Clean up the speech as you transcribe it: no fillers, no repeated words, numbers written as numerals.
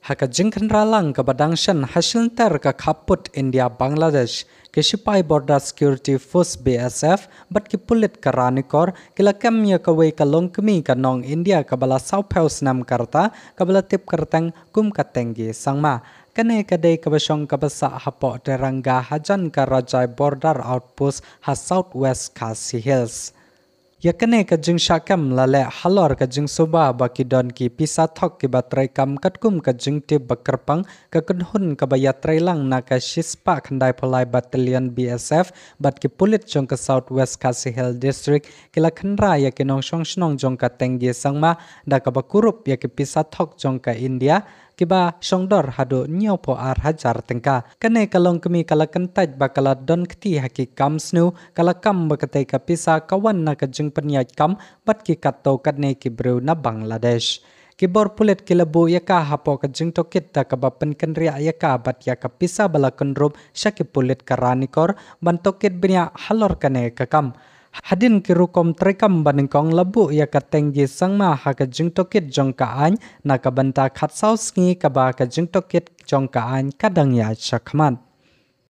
Haka jingkan ralang ke badangshan hasil ter ke kaput India Bangladesh ke Sipai Border Security Force BSF bat ki pulit ke ranikor kila kamya ke wei ka longkemi ka nong India ke bala South House nam karta ke bala tip kerteng kum katenggi sangma kane kadai ke basong ke basa hapo derangga hajan ke Rajai Border Outpost ha Southwest Khasi Hills. Yakane ka jing syakam lale halor ka jing soba baki don ki pisa thok ki batrai kam katkum ka jing ti bakerpang ka kunhun ka bayatrai lang na ka shispa khandai polai battalion BSF bat ki pulit jong ka Southwest Khasi Hill District kila khandra ya ki nong shong shnong jong ka tenggi sangma da ka bakurup ya ki pisa thok jong ka India kiba songdor hado nyopo ar hajar tengka kane kalong kemi kala kentaj bakala don kti haki kam snu kala kam bakatai ka pisa kawan na ka jing penyaj kam bat ki katto kane ki bru na Bangladesh kibor pulit kilabu yaka hapo ka jing tokit da ka bapen kenria yaka bat yaka pisa bala kenrup syaki pulit karanikor ban tokit benya halor kane ka kam Hadin kirukom trekam baningkong labu ya katenggi sangma ha ka jing tokit jong ka any na ka banta khat saus ngi ka ba ka jing tokit jong ka any kadang ya chakman